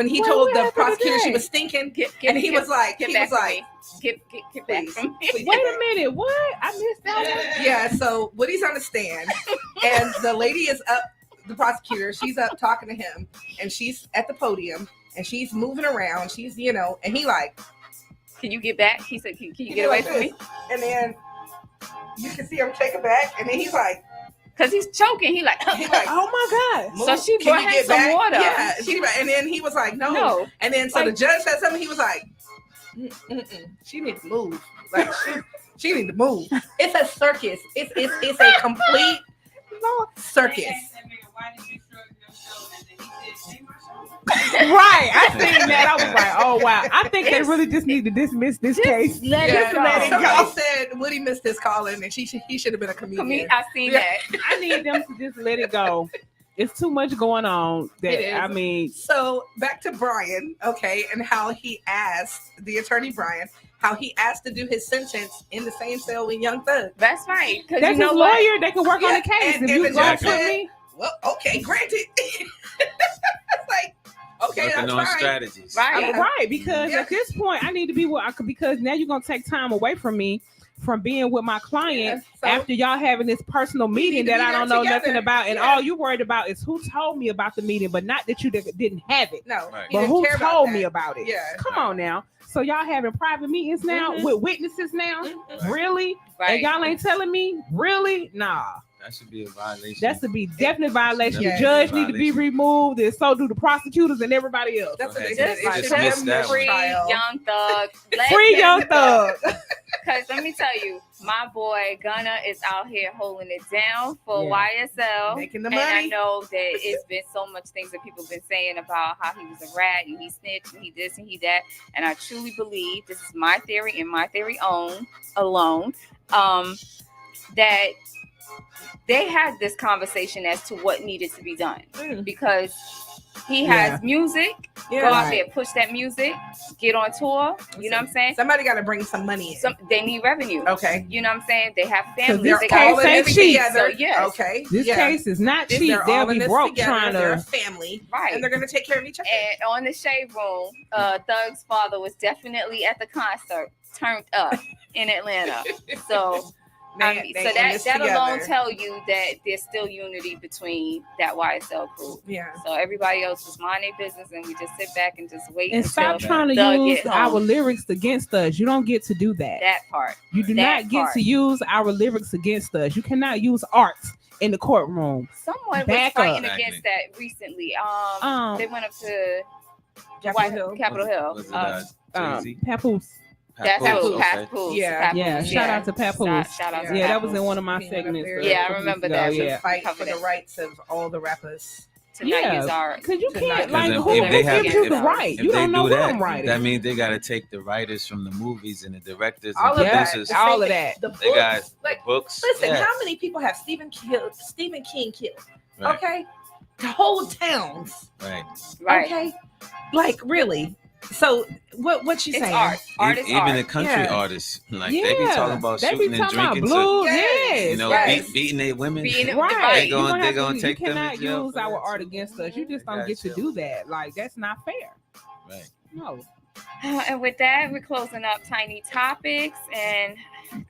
he What told the happened prosecutor she today? was stinking, Get and he was like, get back from me. Get back Please, from me. please. Wait a minute. What? I missed that one. Yeah, so Woody's on the stand, and the lady is up, the prosecutor, she's up talking to him, and she's at the podium, and she's moving around. She's, you know, and he like, Can you get back? He said, Can you he get away like from me? this. And then you can see him take it back, and then he's like, Because he's choking. He like, Oh my God. "Move, So she can brought you him get some back?" water. Yeah, and then he was like, no. no. And then so the Like- judge said something. He was like, she need to move. Like she need to move. It's a circus. It's a complete circus. Right. I seen that. I was like, oh wow. I think they really just need to dismiss this case. Let Yeah, it go. let it somebody go. said Woody missed his calling, and he should have been a comedian. I seen Yeah. that. I need them to just let it go. It's too much going on. It is. That I mean, So back to Brian, okay, and how he asked the attorney Brian how he asked to do his sentence in the same cell with Young Thug. That's right. Because that's you know his what? lawyer. They can work on the case. and If you the go judge for said, me, well, okay, granted. It's like, okay, Working that's on fine. strategies. Right. Yeah. right? Because Yeah. at this point, I need to be what I could. Because now you're gonna take time away from me from being with my client Yeah, so- after y'all having this personal meeting need to that be I there don't know together. nothing about, and Yeah. all you worried about is who told me about the meeting, but not that you didn't have it. No, Right. he But didn't who care about told that. me about it? Yeah. Come on now. So y'all having private meetings now Mhm. with witnesses now? Mhm. Really? Right. And y'all ain't telling me? Really? Nah. That should be a violation. That's to be definite violation. Yeah. The judge need to be Violation. removed, and so do the prosecutors and everybody else. That's what they Okay, said. Just, It just should dismiss have that been free trial. Young Thug. Free Young Thug. Because let me tell you, my boy Gunna is out here holding it down for Yeah. YSL. Making the And I money. know that it's been so much things that people have been saying about how he was a rat and he snitched and he this and he that. And I truly believe, this is my theory and my theory alone, that they had this conversation as to what needed to be done. Mm. Because he has music, Yeah. go out Right. there, push that music, get on tour. You know what I'm saying? Somebody got to bring some money in. They need revenue. Okay. You know what I'm saying? They have families. this They case got all in ain't this cheap. together. So, yes. Okay. This Yeah. case is not cheap. They're They'll all be in this broke together. trying They're a to. family, Right. and they're gonna take care of each other. And on the Shade Room, Thug's father was definitely at the concert, turned up in Atlanta. So So that alone tell you that there's still unity between that YSL crew. Yeah. So everybody else just mind their business, and we just sit back and just wait. And stop until trying to Doug use get our home. lyrics against us. You don't get to do that. That part. You do That not get part. to use our lyrics against us. You cannot use art in the courtroom. Someone was Back fighting up. against that recently. They went up to Capitol Hill. Was it, Jay-Z? Papoose. Papoose. Yeah. Shout out to Papoose. Shout out to Yeah, that was Papoose. in one of my segments. Yeah, I remember that. Yeah. Fight for the rights of all the rappers. Tonight is our. Because you can't, Tonight- like, Because who if they have- gives you the if- right? If You they don't know do what that, I'm writing. that means they got to take the writers from the movies and the directors All and of that. producers. all of that. The They got books, like, the books. listen, yeah. how many people have Stephen King killed? Right. Okay, the whole towns. Right. Right. Okay, like really. So what you It's saying? art. Art is Even art. the country Yeah. artists, like they be talking about They be shooting and talking about drinking, blues. to- Yes. you know, Yes. beating their women. Beating- Right. They You gonna- don't they have gonna to- take you them to cannot jail use for our that, art too. against us. You just They don't got get to you. do that. Like, that's not fair. Right. No. And with that, we're closing up Tiny Topics. And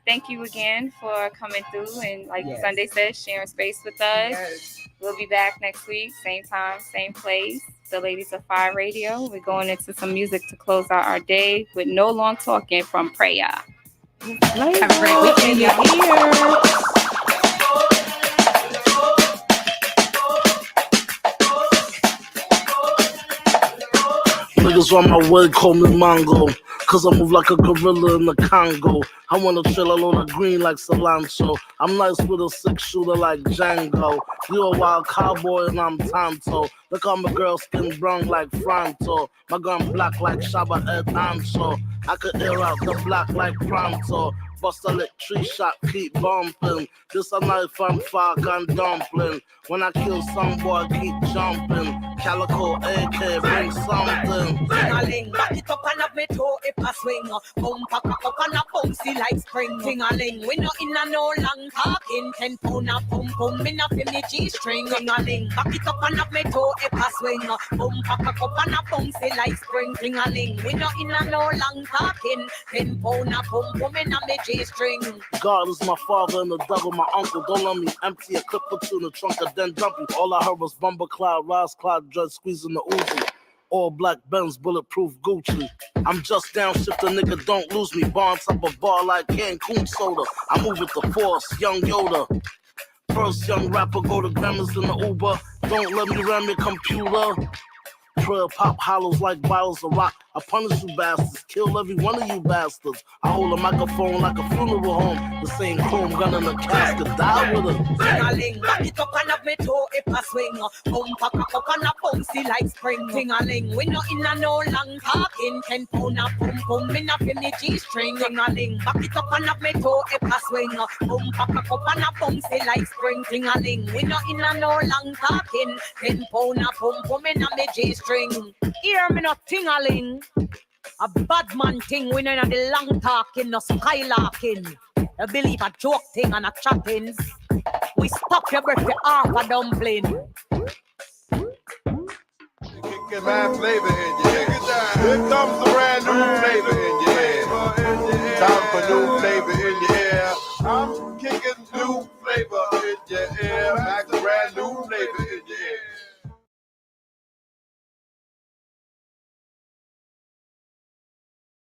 thank you again for coming through. And like Yes. Sunday said, sharing space with us. Yes. We'll be back next week, same time, same place. The ladies of FIYE Radio. We're going into some music to close out our day with No Long Talking from Prayer. Have a great weekend, In your y'all. ear. Niggas on my way, call me Mongo. Cause I move like a gorilla in the Congo. I wanna chill alone the green like cilantro. I'm nice with a 6-shooter like Django. You a wild cowboy and I'm Tonto. Look on my girl skin brown like Fronto. My gun black like Shabba Ed Ancho. I could air out the block like Pronto. Bust a lick, tree shot, keep bumping. This a knife and fork and dumpling. When I kill some boy, keep jumping. Calico AK, bring something. Ting-a-ling, back it up and have me toe if I swing. Pack up and a bouncy like spring. Ting-a-ling, we no in a no long talking. 10 pound a pum pum in a finish G-string. Ting-a-ling, back it up and have me toe if I swing. Pack up and a bouncy like spring. Ting-a-ling, we no in a no long talking. 10 pound a pum pum in a me G-string. God is my father and the devil my uncle. Don't let me empty a clip or two in the trunk and then dump it. All I heard was Bumble Cloud, Ross Cloud, Dread squeezing the Uzi. All black Benz, bulletproof Gucci. I'm just downshift, nigga, don't lose me. Bar on top of bar like Cancun soda. I move with the force, young Yoda. First young rapper, go to Grammars in the Uber. Don't let me ram your computer. Prayer pop hollows like bottles of rock. I punish you bastards, kill every one of you bastards. I hold a microphone like a funeral home. The same chrome gun in the casket, die with it. Ting-a-ling, back it up and have me toe if I swing. Pack up and a bouncy like spring. Ting-a-ling, we no in a no long talking. 10 pound a pum pum in a finish G-string. Ting-a-ling, back it up and have me toe if I swing. Pack up and a bouncy like spring. Ting-a-ling, we no in a no long talking. 10 pound a pum pum in a me G-string. Hear me no ting-a-ling. A bad man thing, we know the long talking, no skylarking. You believe a joke thing and a chatting. We stop your breath for half a dumpling. Kick that flavor in you. Here comes the brand new flavor in you.